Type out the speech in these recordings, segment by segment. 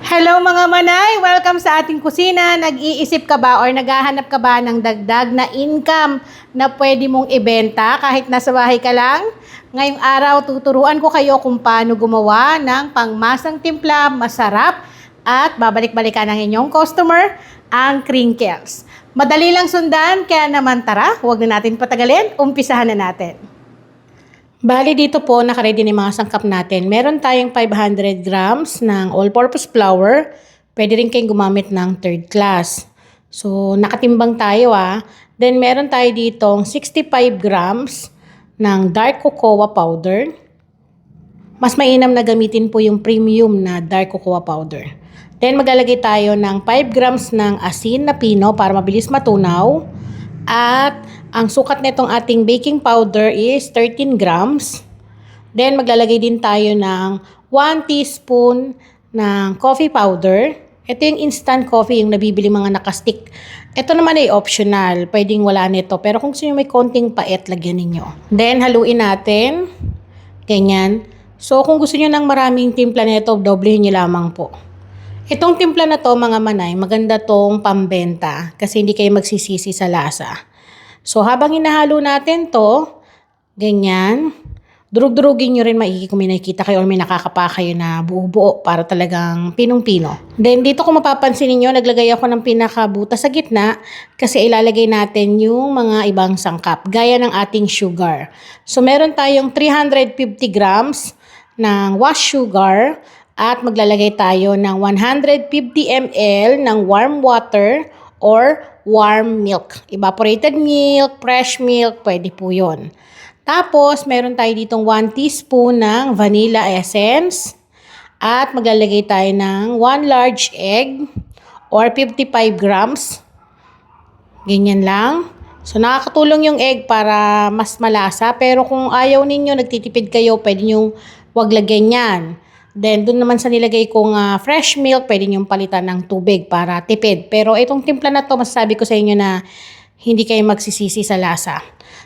Hello mga manay! Welcome sa ating kusina. Nag-iisip ka ba or naghahanap ka ba ng dagdag na income na pwede mong ibenta kahit nasa bahay ka lang? Ngayong araw, tuturuan ko kayo kung paano gumawa ng pangmasang timpla, masarap at babalik-balikan ng inyong customer, ang crinkles. Madali lang sundan, kaya naman tara, huwag na natin patagalin, umpisahan na natin. Bali dito po, nakaready na yung mga sangkap natin. Meron tayong 500 grams ng all-purpose flour. Pwede rin kayong gumamit ng third class. So, nakatimbang tayo Then, meron tayo ditong 65 grams ng dark cocoa powder. Mas mainam na gamitin po yung premium na dark cocoa powder. Then, maglalagay tayo ng 5 grams ng asin na pino para mabilis matunaw. At ang sukat nitong ating baking powder is 13 grams. Then, maglalagay din tayo ng 1 teaspoon ng coffee powder. Ito yung instant coffee, yung nabibili mga nakastick. Ito naman ay optional. Pwedeng wala nito. Pero kung gusto nyo may konting pait, lagyan ninyo. Then, haluin natin. Ganyan. So, kung gusto nyo ng maraming timpla nito, doblehin nyo lamang po. Itong timpla na to, mga manay, maganda tong pambenta kasi hindi kayo magsisisi sa lasa. So, habang hinahalo natin to, ganyan, durug-durugin nyo rin maigi kung may nakikita kayo or may nakakapa kayo na buo-buo para talagang pinong-pino. Then, dito kung mapapansin niyo naglagay ako ng pinakabuta sa gitna kasi ilalagay natin yung mga ibang sangkap, gaya ng ating sugar. So, meron tayong 350 grams ng wash sugar. At maglalagay tayo ng 150 ml ng warm water or warm milk. Evaporated milk, fresh milk, pwede po yun. Tapos, meron tayo ditong 1 teaspoon ng vanilla essence. At maglalagay tayo ng 1 large egg or 55 grams. Ganyan lang. So, nakakatulong yung egg para mas malasa. Pero kung ayaw ninyo, nagtitipid kayo, pwede nyo wag lagyan yan. Then, dun naman sa nilagay kong fresh milk, pwede nyo palitan ng tubig para tipid. Pero itong timpla na to, masasabi ko sa inyo na hindi kayo magsisisi sa lasa.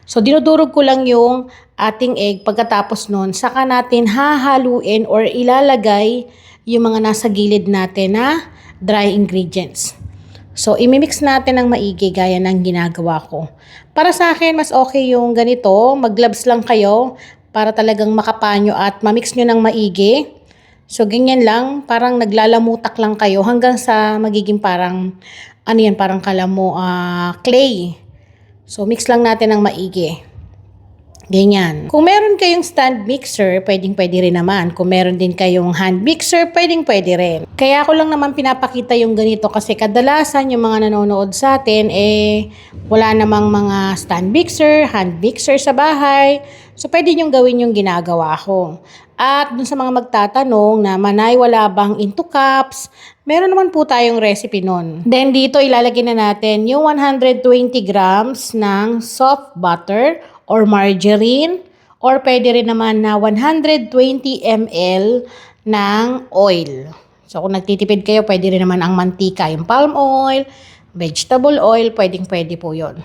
So, dinudurog ko lang yung ating egg. Pagkatapos nun, saka natin hahaluin or ilalagay yung mga nasa gilid natin na dry ingredients. So, imimix natin ng maigi gaya ng ginagawa ko. Para sa akin, mas okay yung ganito. Mag-gloves lang kayo para talagang makapanyo at mamix nyo ng maigi. So, ganyan lang. Parang naglalamutak lang kayo hanggang sa magiging parang, parang kala mo, clay. So, mix lang natin ng maigi. Ganyan. Kung meron kayong stand mixer, pwedeng-pwede rin naman. Kung meron din kayong hand mixer, pwedeng-pwede rin. Kaya ako lang naman pinapakita yung ganito kasi kadalasan yung mga nanonood sa atin, wala namang mga stand mixer, hand mixer sa bahay. So, pwede nyong gawin yung ginagawa ko. At dun sa mga magtatanong na manay wala bang into cups, meron naman po tayong recipe nun. Then dito ilalagay na natin yung 120 grams ng soft butter or margarine or pwede rin naman na 120 ml ng oil. So kung nagtitipid kayo, pwede rin naman ang mantika, yung palm oil, vegetable oil, pwede po yon.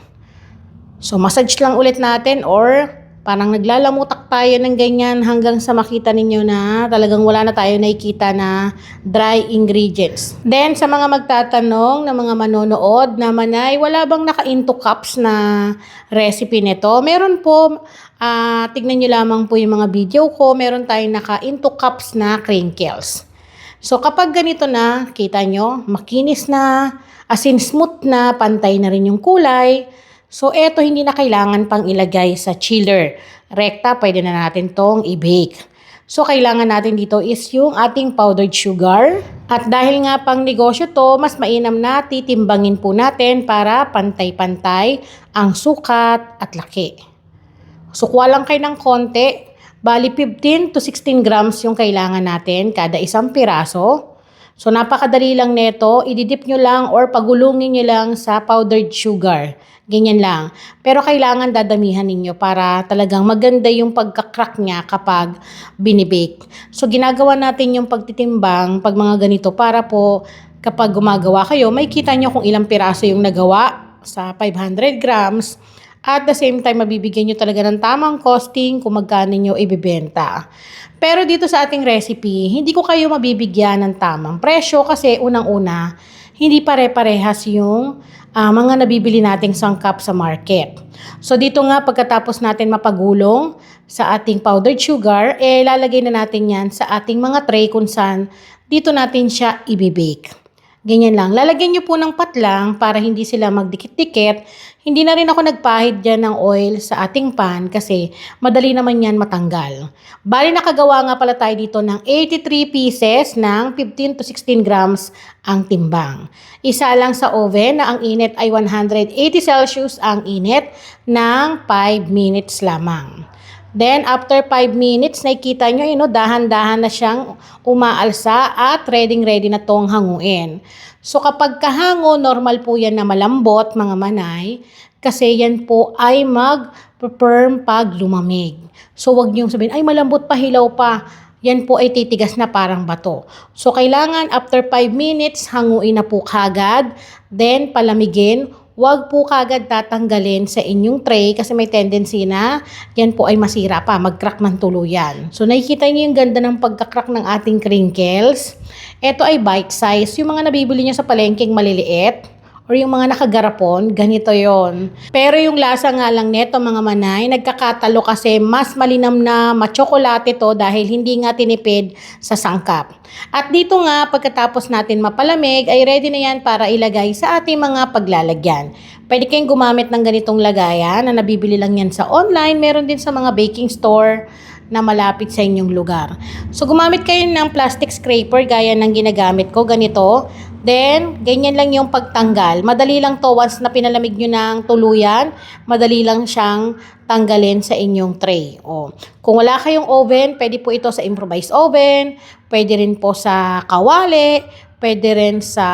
So massage lang ulit natin or parang naglalamutak tayo ng ganyan hanggang sa makita ninyo na talagang wala na tayo nakikita na dry ingredients. Then, sa mga magtatanong na mga manonood na manay, wala bang naka-into cups na recipe nito? Meron po, tignan nyo lamang po yung mga video ko, meron tayong naka-into cups na crinkles. So, kapag ganito na, kita nyo, makinis na, as in smooth na, pantay na rin yung kulay. So, eto hindi na kailangan pang ilagay sa chiller. Rekta, pwede na natin tong i-bake. So, kailangan natin dito is yung ating powdered sugar. At dahil nga pang negosyo to, mas mainam na titimbangin po natin para pantay-pantay ang sukat at laki. Sukwa lang kayo ng konti. Bali, 15 to 16 grams yung kailangan natin kada isang piraso. So, napakadali lang neto. Ididip nyo lang or pagulungin nyo lang sa powdered sugar. Ganyan lang. Pero kailangan dadamihan ninyo para talagang maganda yung pagkakrak niya kapag binibake. So, ginagawa natin yung pagtitimbang pag mga ganito para po kapag gumagawa kayo, may kita nyo kung ilang piraso yung nagawa sa 500 grams At the same time, mabibigyan nyo talaga ng tamang costing kung magkano nyo ibibenta. Pero dito sa ating recipe, hindi ko kayo mabibigyan ng tamang presyo kasi unang-una, hindi pare-parehas yung mga nabibili nating sangkap sa market. So dito nga pagkatapos natin mapagulong sa ating powdered sugar, lalagay na natin yan sa ating mga tray kung saan dito natin siya ibibake. Ganyan lang. Lalagyan nyo po ng patlang para hindi sila magdikit-dikit. Hindi na rin ako nagpahid dyan ng oil sa ating pan kasi madali naman yan matanggal. Bali nakagawa nga pala tayo dito ng 83 pieces ng 15 to 16 grams ang timbang. Isa lang sa oven na ang init ay 180 Celsius ang init ng 5 minutes lamang. Then, after 5 minutes, nakikita nyo, dahan-dahan na siyang umaalsa at ready na tong hanguin. So, kapag kahango, normal po yan na malambot, mga manay, kasi yan po ay mag-firm pag lumamig. So, wag nyo sabihin, ay malambot pa, hilaw pa. Yan po ay titigas na parang bato. So, kailangan after 5 minutes, hanguin na po kagad. Then, palamigin. Huwag po kagad tatanggalin sa inyong tray kasi may tendency na yan po ay masira pa, mag-crack man tuluyan. So nakikita niyo yung ganda ng pagka-crack ng ating crinkles. Ito ay bite size. Yung mga nabibili niyo sa palengkeng maliliit or yung mga nakagarapon, ganito yon. Pero yung lasa nga lang neto mga manay, nagkakatalo kasi mas malinam na matsokolate to dahil hindi nga tinipid sa sangkap. At dito nga, pagkatapos natin mapalamig, ay ready na yan para ilagay sa ating mga paglalagyan. Pwede kayong gumamit ng ganitong lagayan na nabibili lang yan sa online. Meron din sa mga baking store na malapit sa inyong lugar. So, gumamit kayo ng plastic scraper gaya ng ginagamit ko, ganito. Then, ganyan lang yung pagtanggal. Madali lang to once na pinalamig nyo ng tuluyan, madali lang siyang tanggalin sa inyong tray. O, kung wala kayong oven, pwede po ito sa improvised oven, pwede rin po sa kawali, pwede rin sa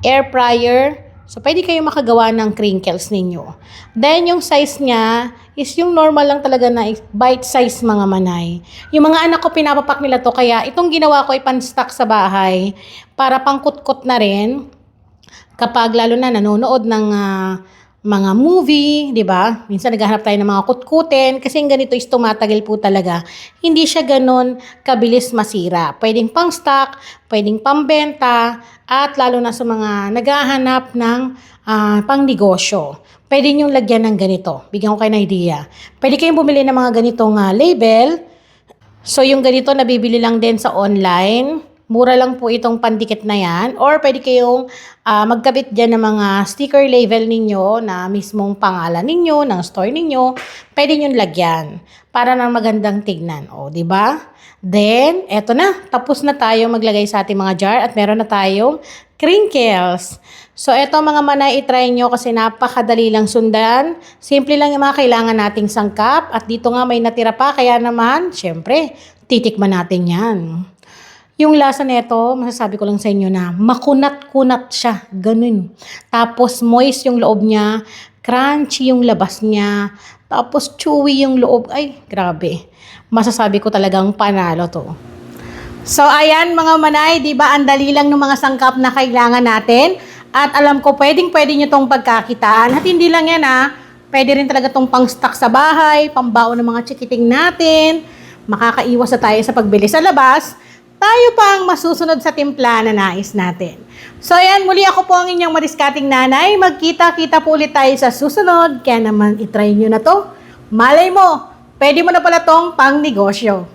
air fryer. So, pwede kayo makagawa ng crinkles ninyo. Then, yung size niya is yung normal lang talaga na bite size mga manay. Yung mga anak ko, pinapapak nila to. Kaya, itong ginawa ko ay pan-stock sa bahay para pangkutkot na rin kapag lalo na nanonood ng mga movie, di ba? Minsan naghahanap tayo ng mga kutkutin kasi yung ganito is tumatagal po talaga. Hindi siya ganon kabilis masira. Pwedeng pang-stock, pwedeng pambenta, at lalo na sa mga naghahanap ng pang-negosyo. Pwede niyong lagyan ng ganito. Bigyan ko kayo ng idea. Pwede kayong bumili ng mga ganitong label. So, yung ganito nabibili lang din sa online. Mura lang po itong pandikit na yan. Or pwede kayong magkabit dyan ng mga sticker label ninyo na mismong pangalan ninyo, ng store ninyo. Pwede nyo lagyan para na magandang tignan. O, di ba? Then, eto na. Tapos na tayo maglagay sa ating mga jar at meron na tayong crinkles. So, eto mga manay, itry nyo kasi napakadali lang sundan. Simple lang yung mga kailangan nating sangkap. At dito nga may natira pa, kaya naman, syempre, titikman natin yan. Yung lasa nito, masasabi ko lang sa inyo na makunat-kunat siya, ganun. Tapos moist yung loob niya, crunchy yung labas niya, tapos chewy yung loob. Ay, grabe. Masasabi ko talagang panalo to. So, ayan mga manay, di ba ang dali lang ng mga sangkap na kailangan natin? At alam ko, pwedeng-pwede nyo tong pagkakitaan. At hindi lang yan pwede rin talaga tong pang-stock sa bahay, pambaon ng mga chikiting natin. Makakaiwas na tayo sa pagbili sa labas. Tayo pa ang masusunod sa timpla na nais natin. So ayan, muli ako po ang inyong mariskating nanay. Magkita-kita po ulit tayo sa susunod. Kaya naman, itry nyo na to. Malay mo, pwede mo na pala tong pang negosyo.